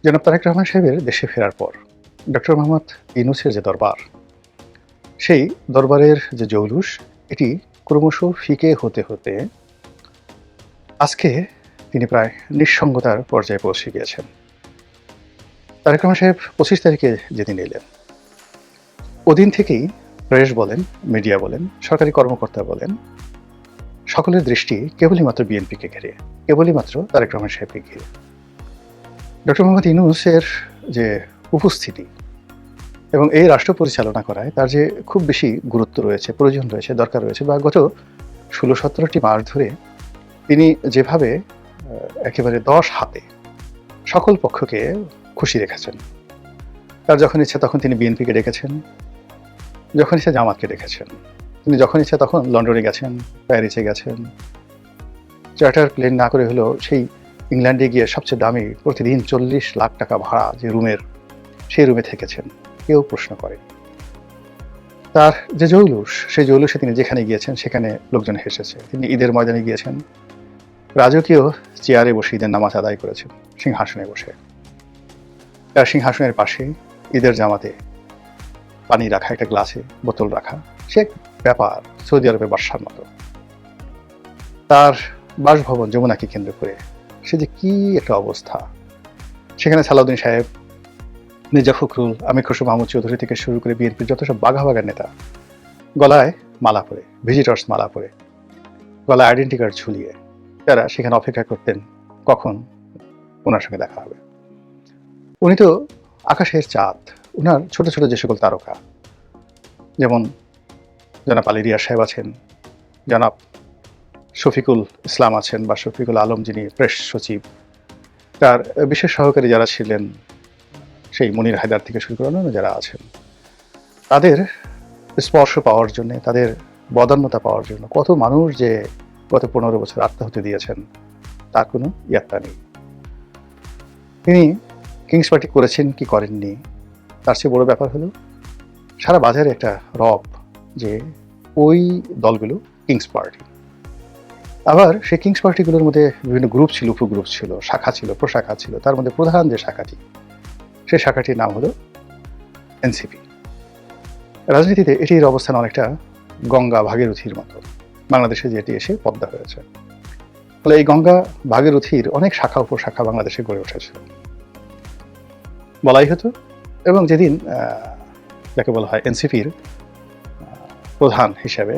জনাব তারেক রহমান সাহেবের দেশে ফেরার পর ডক্টর মোহাম্মদ ইউনূসের যে দরবার, সেই দরবারের যে জৌলুস, এটি ক্রমশ ফিকে হতে হতে আজকে তিনি প্রায় নিঃসঙ্গতার পর্যায়ে পৌঁছে গিয়েছেন। তারেক রহমান সাহেব ২৫ তারিখে যেদিন এলেন, ওদিন থেকেই প্রেস বলেন, মিডিয়া বলেন, সরকারি কর্মকর্তা বলেন, সকলের দৃষ্টি কেবলই মাত্র বিএনপিকে ঘিরে, কেবলই মাত্র তারেক রহমান সাহেবকে ঘিরে। ডক্টর মোহাম্মদ ইউনূসের যে উপস্থিতি এবং এই রাষ্ট্র পরিচালনা করায় তার যে খুব বেশি গুরুত্ব রয়েছে, প্রয়োজন রয়েছে, দরকার রয়েছে, বা গত ১৬-১৭টি মাস ধরে তিনি যেভাবে একেবারে ১০ হাতে সকল পক্ষকে খুশি রেখেছেন। তার যখন ইচ্ছা তখন তিনি বিএনপিকে ডেকেছেন, যখন ইচ্ছা জামাতকে ডেকেছেন। তিনি যখন ইচ্ছা তখন লন্ডনে গেছেন, প্যারিসে গেছেন, চার্টার প্লেন না করে হলেও সেই ইংল্যান্ডে গিয়ে সবচেয়ে দামি প্রতিদিন ৪০ লাখ টাকা ভাড়া যে রুমের, সেই রুমে থেকেছেন, কেউ প্রশ্ন করে। তার যে জৌলুস, সেই জৌলুসে তিনি যেখানে গিয়েছেন সেখানে লোকজন হেসেছে। তিনি ঈদের ময়দানে গিয়েছেন, রাজকীয় চেয়ারে বসে ঈদের নামাজ আদায় করেছেন, সিংহাসনে বসে। তার সিংহাসনের পাশে ঈদের জামাতে পানি রাখা, একটা গ্লাসে বোতল রাখা, সে এক ব্যাপার সৌদি আরবের বাদশার মতো। তার বাসভবন যমুনাকে কেন্দ্র করে সে যে কি একটা অবস্থা। সেখানে সালাউদ্দিন সাহেব, মির্জা ফখরুল, আমির খসরু মাহমুদ চৌধুরী থেকে শুরু করে বিএনপির যত সব বাঘা বাঘা নেতা গলায় মালা পরে, ভিজিটর্স মালা পরে, গলায় আইডেন্টি কার্ড ঝুলিয়ে তারা সেখানে অপেক্ষা করতেন কখন ওনার সঙ্গে দেখা হবে। উনি তো আকাশের চাঁদ। ওনার ছোট ছোট যে সকল তারকা, যেমন জনাব আলী রিয়াজ সাহেব আছেন, জনাব শফিকুল ইসলাম আছেন বা শফিকুল আলম, যিনি প্রেস সচিব, তার বিশেষ সহকারী যারা ছিলেন, সেই মনির হায়দার থেকে শুরু করে অন্যান্য যারা আছেন, তাদের স্পর্শ পাওয়ার জন্য, তাদের বদান্যতা পাওয়ার জন্য কত মানুষ যে গত ১৫ বছর আত্মাহুতি দিয়েছেন তার কোনো ইয়াত্তা নেই। তিনি কিংস পার্টি করেছেন কি করেননি, তার চেয়ে বড় ব্যাপার হলো সারা বাজারে একটা রব যে ওই দলগুলো কিংস পার্টি। আবার সেই কিংস পার্টিগুলোর মধ্যে বিভিন্ন গ্রুপ ছিল, উপগ্রুপ ছিল, শাখা ছিল, প্রশাখা ছিল। তার মধ্যে প্রধান যে শাখাটি, সেই শাখাটির নাম হলো এনসিপি। রাজনীতিতে এটির অবস্থান অনেকটা গঙ্গা ভাগীরথীর মতো, বাংলাদেশে যেটি এসে পদ্মা হয়েছে। ফলে এই গঙ্গা ভাগীরথীর অনেক শাখা উপশাখা বাংলাদেশে গড়ে উঠেছে বলাই হতো। এবং যেদিন যাকে বলা হয় এনসিপির প্রধান হিসেবে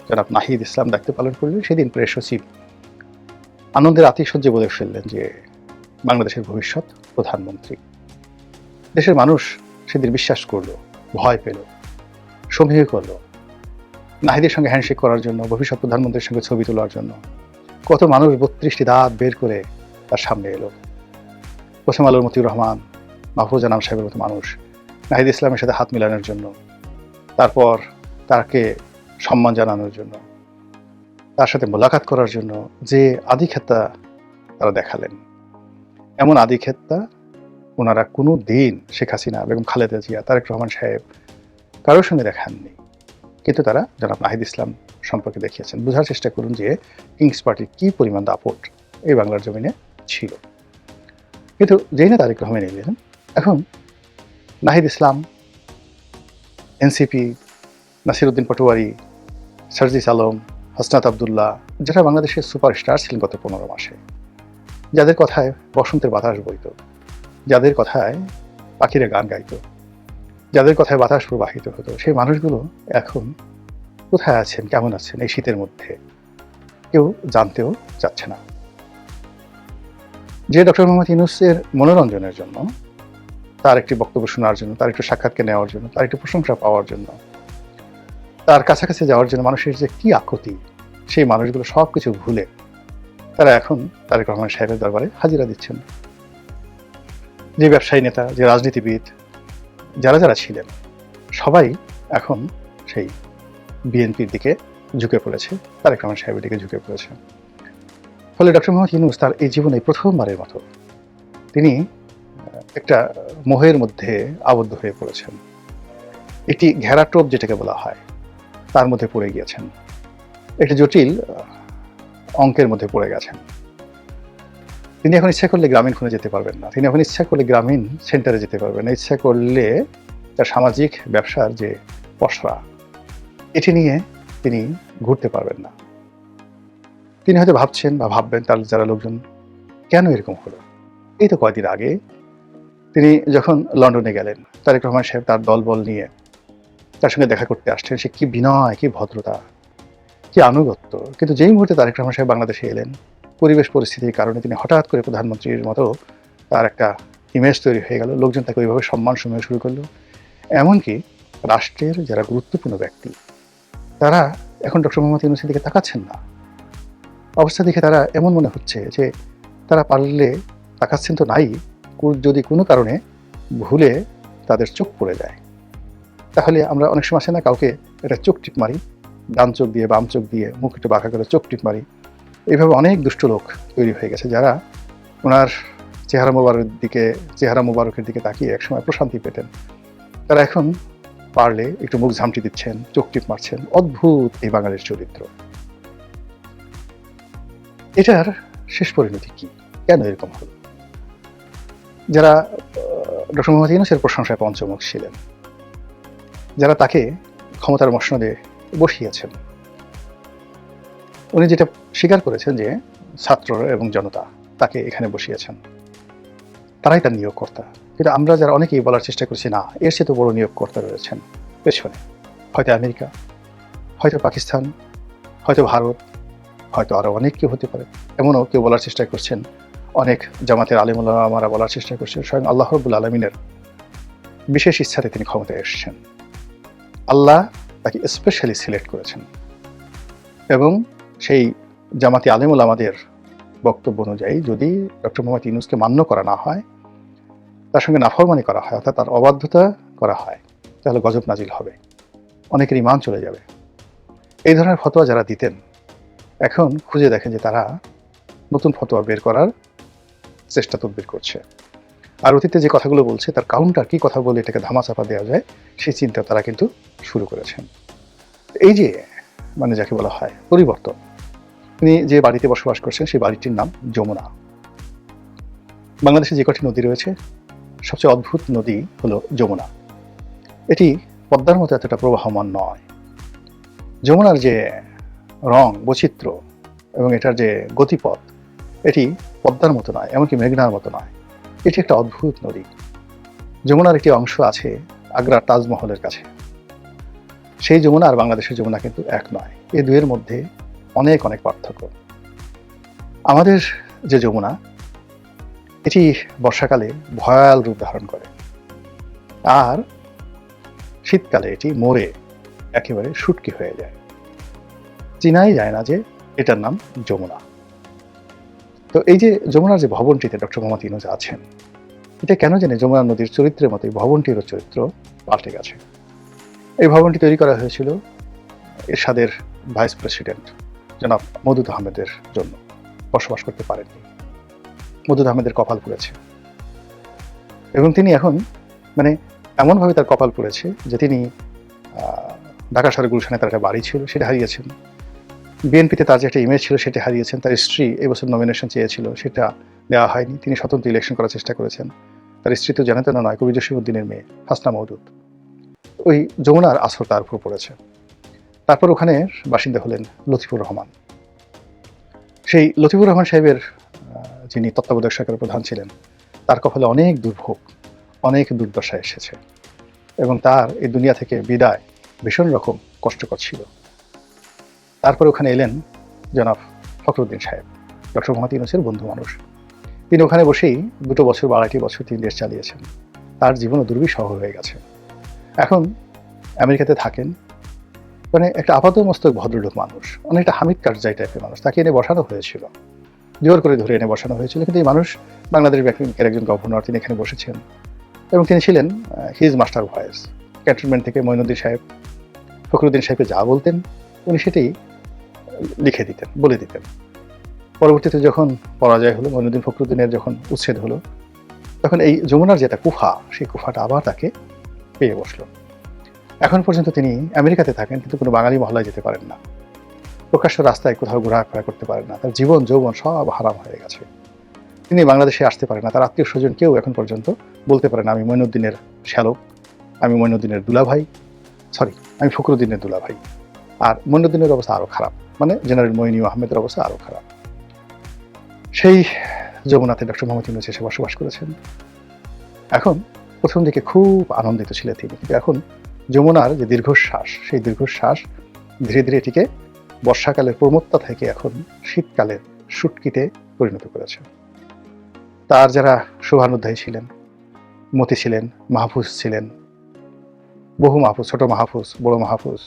জনাব নাহিদ ইসলাম দায়িত্ব পালন করলেন, সেদিন প্রেস সচিব আনন্দের আতিশয্যে বলে ফেললেন যে বাংলাদেশের ভবিষ্যৎ প্রধানমন্ত্রী। দেশের মানুষ সেদিন বিশ্বাস করলো, ভয় পেল, সমীহ করলো। নাহিদের সঙ্গে হ্যান্ডশেক করার জন্য, ভবিষ্যৎ প্রধানমন্ত্রীর সঙ্গে ছবি তোলার জন্য কত মানুষ ৩২টি দাঁত বের করে তার সামনে এলো। প্রথম আলোর মতিউর রহমান, মাহফুজ আনাম সাহেবের মতো মানুষ নাহিদ ইসলামের সাথে হাত মিলানোর জন্য, তারপর তাকে সম্মান জানানোর জন্য, তার সাথে মোলাকাত করার জন্য যে আধিক্ষেতা তারা দেখালেন, এমন আধিক্ষেতা ওনারা কোনো দিন শেখ হাসিনা, বেগম খালেদা জিয়া, তারেক রহমান সাহেব কারোর সঙ্গে দেখাননি। কিন্তু তারা জনাব নাহিদ ইসলাম সম্পর্কে দেখিয়েছেন। বোঝার চেষ্টা করুন যে কিংস পার্টির কী পরিমাণ দাপট এই বাংলার জমিনে ছিল। কিন্তু যেই না তারেক রহমান এলেন, এখন নাহিদ ইসলাম, এনসিপি, নাসিরউদ্দিন পাটোয়ারি, সার্জিস আলম, হাসনাত আবদুল্লাহ, যারা বাংলাদেশের সুপারস্টার ছিলেন গত ১৫ মাসে, যাদের কথায় বসন্তের বাতাস বইত, যাদের কথায় পাখিরা গান গাইত, যাদের কথায় বাতাস প্রবাহিত হতো, সেই মানুষগুলো এখন কোথায় আছেন, কেমন আছেন এই শীতের মধ্যে কেউ জানতেও চাচ্ছে না। যে ডক্টর মোহাম্মদ ইউনূসের মনোরঞ্জনের জন্য, তার একটি বক্তব্য শোনার জন্য, তার একটু সাক্ষাৎকে নেওয়ার জন্য, তার একটু প্রশংসা পাওয়ার জন্য, তার কাছাকাছি যাওয়ার জন্য মানুষের যে কি আকুতি, সেই মানুষগুলো সব কিছু ভুলে তারা এখন তারেক রহমান সাহেবের দরবারে হাজিরা দিচ্ছেন। যে ব্যবসায়ী নেতা, যে রাজনীতিবিদ, যারা যারা ছিলেন, সবাই এখন সেই বিএনপির দিকে ঝুঁকে পড়েছে, তারেক রহমান সাহেবের দিকে ঝুঁকে পড়েছে। ফলে ডক্টর মোহাম্মদ ইউনূস তার এই জীবনে প্রথমবারের মতো তিনি একটা মোহের মধ্যে আবদ্ধ হয়ে পড়েছেন। একটি ঘেরাটোপ যেটাকে বলা হয়, তার মধ্যে পড়ে গিয়েছেন। একটি জটিল অঙ্কের মধ্যে পড়ে গেছেন। তিনি এখন ইচ্ছা করলে গ্রামীণ ফোনে যেতে পারবেন না, তিনি এখন ইচ্ছা করলে গ্রামীণ সেন্টারে যেতে পারবেন না, ইচ্ছা করলে তার সামাজিক ব্যবসার যে পসরা এটি নিয়ে তিনি ঘুরতে পারবেন না। তিনি হয়তো ভাবছেন বা ভাববেন তার যারা লোকজন, কেন এরকম হলো? এই তো কয়েকদিন আগে তিনি যখন লন্ডনে গেলেন, তারেক রহমান সাহেব তার দলবল নিয়ে তার সঙ্গে দেখা করতে আসছেন, সে কি বিনয়, কি ভদ্রতা, কি আনুগত্য। কিন্তু যেই মুহূর্তে তারেক রহমান সাহেব বাংলাদেশে এলেন, পরিবেশ পরিস্থিতির কারণে তিনি হঠাৎ করে প্রধানমন্ত্রীর মতো তার একটা ইমেজ তৈরি হয়ে গেল, লোকজন তাকে ওইভাবে সম্মান সময় শুরু করলো। এমনকি রাষ্ট্রের যারা গুরুত্বপূর্ণ ব্যক্তি তারা এখন ডক্টর মোহাম্মদ ইউনূসের দিকে তাকাচ্ছেন না। অবস্থা দেখে তারা এমন মনে হচ্ছে যে তারা পারলে তাকাচ্ছেন তো নাই, যদি কোনো কারণে ভুলে তাদের চোখ পড়ে যায়, তাহলে আমরা অনেক সময় আসে না, কাউকে একটা চোখ টিপ মারি, ডান চোখ দিয়ে বাম চোখ দিয়ে মুখ একটু বাঁকা করে চোখ টিপ মারি। এইভাবে অনেক দুষ্ট লোক তৈরি হয়ে গেছে যারা ওনার চেহারা মোবারকের দিকে তাকিয়ে একসময় প্রশান্তি পেতেন, তারা এখন পারলে একটু মুখ ঝামটি দিচ্ছেন, চোখ টিপ মারছেন। অদ্ভুত এই বাঙালির চরিত্র। এটার শেষ পরিণতি কি? কেন এরকম হলো? যারা ডক্টর মোহাম্মদ ইউনূসের প্রশংসায় পঞ্চমুখ ছিলেন, যারা তাকে ক্ষমতার মসনদে বসিয়েছেন, উনি যেটা স্বীকার করেছেন যে ছাত্র এবং জনতা তাকে এখানে বসিয়েছেন, তারাই তার নিয়োগকর্তা। কিন্তু আমরা যারা অনেকেই বলার চেষ্টা করছি, না, এর চেয়ে তো বড় নিয়োগকর্তা রয়েছেন পেছনে, হয়তো আমেরিকা, হয়তো পাকিস্তান, হয়তো ভারত, হয়তো আরও অনেক কেউ হতে পারে। এমনও কেউ বলার চেষ্টা করছেন, অনেক জামাতের আলেম ওলামারা বলার চেষ্টা করছেন, স্বয়ং আল্লাহ রাব্বুল আলামিনের বিশেষ ইচ্ছাতে তিনি ক্ষমতায় এসেছেন। আল্লাহ তাকে স্পেশালি সিলেক্ট করেছেন এবং সেই জামাতি আলেম ওলামাদের বক্তব্য অনুযায়ী যদি ডক্টর মোহাম্মদ ইউনূসকে মান্য করা না হয়, তার সঙ্গে নাফরমানি করা হয়, অর্থাৎ তার অবাধ্যতা করা হয়, তাহলে গজব নাজিল হবে, অনেকের ঈমান চলে যাবে। এই ধরনের ফতোয়া যারা দিতেন এখন খুঁজে দেখেন যে তারা নতুন ফতোয়া বের করার চেষ্টা তদবির করছে। আর অতীতে যে কথাগুলো বলছে তার কাউন্টার কি কথা বলে এটাকে ধামাচাপা দেওয়া যায়, সেই চিন্তা তারা কিন্তু শুরু করেছেন। এই যে মানে যাকে বলা হয় পরিবর্তন, তিনি যে বাড়িতে বসবাস করছেন সেই বাড়িটির নাম যমুনা। বাংলাদেশে যে কটি নদী রয়েছে সবচেয়ে অদ্ভুত নদী হলো যমুনা। এটি পদ্মার মতো এতটা প্রবাহমান নয়। যমুনার যে রং বৈচিত্র্য এবং এটার যে গতিপথ, এটি পদ্মার মতো নয়, এমনকি মেঘনার মতো নয়। এটি একটা অদ্ভুত নদী। যমুনার একটি অংশ আছে আগ্রার তাজমহলের কাছে। সেই যমুনা আর বাংলাদেশের যমুনা কিন্তু এক নয়, এই দুয়ের মধ্যে অনেক অনেক পার্থক্য। আমাদের যে যমুনা, এটি বর্ষাকালে ভয়াল রূপ ধারণ করে, আর শীতকালে এটি মরে একেবারে শুটকি হয়ে যায়, চিনাই যায় না যে এটার নাম যমুনা। তো এই যে যমুনার যে ভবনটিতে ডক্টর মোহাম্মদ ইউনূস আছেন, এটা কেন জানি যমুনা নদীর চরিত্রের মতো এই ভবনটিরও চরিত্র পাল্টে গেছে। এই ভবনটি তৈরি করা হয়েছিল এরশাদের ভাইস প্রেসিডেন্ট জনাব মওদুদ আহমেদের জন্য। বসবাস করতে পারেননি, মওদুদ আহমেদের কপাল পুড়েছে এবং তিনি এখন মানে এমনভাবে তার কপাল পুড়েছে যে তিনি ঢাকা শহরের গুলশানে তার একটা বাড়ি ছিল, সেটা হারিয়েছেন। বিএনপিতে তার যে একটা ইমেজ ছিল সেটা হারিয়েছেন। তার স্ত্রী এবছর নমিনেশন চেয়েছিল, সেটা দেওয়া হয়নি। তিনি স্বতন্ত্র ইলেকশন করার চেষ্টা করেছেন। তার স্ত্রী তো জানেন না নয়, কবি জসিমউদ্দিনের মেয়ে হাসনা মওদুদ। ওই যমুনার আসর তার উপর পড়েছে। তারপর ওখানে বাসিন্দা হলেন লতিফুর রহমান। সেই লতিফুর রহমান সাহেবের যিনি তত্ত্বাবধায়ক সরকারের প্রধান ছিলেন, তার কপালে অনেক দুর্ভোগ, অনেক দুর্দশা এসেছে এবং তার এই দুনিয়া থেকে বিদায় ভীষণ রকম কষ্টকর ছিল। তারপরে ওখানে এলেন জনাব ফখরুদ্দিন সাহেব, ডক্টর মোহাম্মদ ইউনূসের বন্ধু মানুষ। তিনি ওখানে বসেই 2 বছর বা 2.5 বছর তিনি দেশ চালিয়েছেন। তার জীবনও দুর্বিষহ হয়ে গেছে। এখন আমেরিকাতে থাকেন, মানে একটা আপাতমস্তক ভদ্রলোক মানুষ, অনেকটা হামিদ কারজাই টাইপের মানুষ। তাকে এনে বসানো হয়েছিল, জোর করে ধরে এনে বসানো হয়েছিল। কিন্তু এই মানুষ বাংলাদেশ ব্যাংকের একজন গভর্নর, তিনি এখানে বসেছেন এবং তিনি ছিলেন হিজ মাস্টার ভয়েস। ক্যান্টনমেন্ট থেকে মঈনুদ্দিন সাহেব ফখরুদ্দিন সাহেবকে যা বলতেন উনি সেটাই লিখে দিতেন, বলে দিতেন। পরবর্তীতে যখন পরাজয় হলো, মঈনুদ্দিন ফখরুদ্দিনের যখন উচ্ছেদ হলো, তখন এই যমুনার যেটা কুফা, সেই কুফাটা আবার তাকে পেয়ে বসলো। এখন পর্যন্ত তিনি আমেরিকাতে থাকেন, কিন্তু কোনো বাঙালি মহল্লায় যেতে পারেন না, প্রকাশ্য রাস্তায় কোথাও ঘোরাফেরা করতে পারেন না। তার জীবন যৌবন সব হারাম হয়ে গেছে। তিনি বাংলাদেশে আসতে পারেন না। তার আত্মীয়-স্বজন কেউ এখন পর্যন্ত বলতে পারে না, আমি মঈনুদ্দিনের শ্যালক, আমি মঈনুদ্দিনের দুলাভাই, আমি ফখরুদ্দিনের দুলাভাই। আর মঈনুদ্দিনের অবস্থা আরও খারাপ, মানে জেনারেল মঈনী আহমেদের অবস্থা আরও খারাপ। সেই যমুনাতে ডক্টর মোহাম্মদ ইউনূস এসে বসবাস করেছেন। এখন প্রথম দিকে খুব আনন্দিত ছিলেন তিনি, কিন্তু এখন যমুনার যে দীর্ঘশ্বাস, সেই দীর্ঘশ্বাস ধীরে ধীরে এটিকে বর্ষাকালের প্রমত্তা থেকে এখন শীতকালের শুটকিতে পরিণত করেছে। তার যারা শুভানুধ্যায়ী ছিলেন, মতি ছিলেন, মাহফুজ ছিলেন, বহু মাহফুজ, ছোট মাহফুজ, বড় মাহফুজ,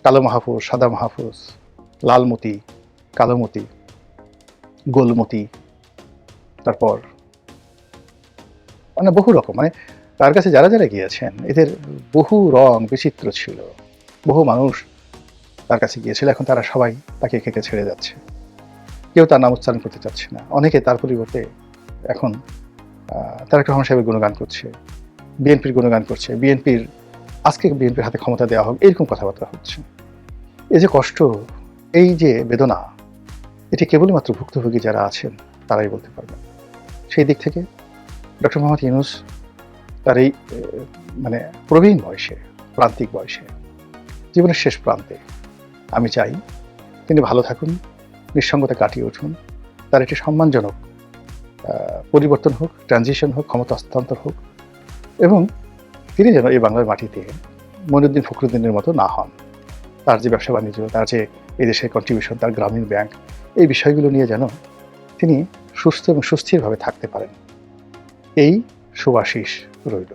কালো মাহফুজ, সাদা মাহফুজ, লালমতি, কালোমতি, গোলমতি, তারপর মানে বহু রকম, মানে তার কাছে যারা যারা গিয়েছেন এদের বহু রং বিচিত্র ছিল। বহু মানুষ তার কাছে গিয়েছিল, এখন তারা সবাই তাকে খেকে ছেড়ে যাচ্ছে। কেউ তার নাম উচ্চারণ করতে চাচ্ছে না। অনেকে তার পরিবর্তে এখন তারেক রহমান সাহেবের গুণগান করছে, বিএনপির গুণগান করছে, আজকে বিএনপির হাতে ক্ষমতা দেওয়া হোক, এরকম কথাবার্তা হচ্ছে। এই যে কষ্ট, এই যে বেদনা, এটি কেবলই মাত্র ভুক্তভোগী যারা আছেন তারাই বলতে পারবেন। সেই দিক থেকে ডক্টর মোহাম্মদ ইউনূস তার এই মানে প্রবীণ বয়সে, প্রান্তিক বয়সে, জীবনের শেষ প্রান্তে আমি চাই তিনি ভালো থাকুন, নিঃসঙ্গতা কাটিয়ে উঠুন, তার একটি সম্মানজনক পরিবর্তন হোক, ট্রানজিশন হোক, ক্ষমতা হস্তান্তর হোক, এবং তিনি যেন এই বাংলার মাটিতে মঈনুদ্দিন ফখরুদ্দিনের মতো না হন। তার যে ব্যবসা বাণিজ্য, তার যে এই দেশের কন্ট্রিবিউশন, তার গ্রামীণ ব্যাংক, এই বিষয়গুলো নিয়ে যেন তিনি সুস্থ এবং সুস্থিরভাবে থাকতে পারেন, এই শুভাশিস রইল।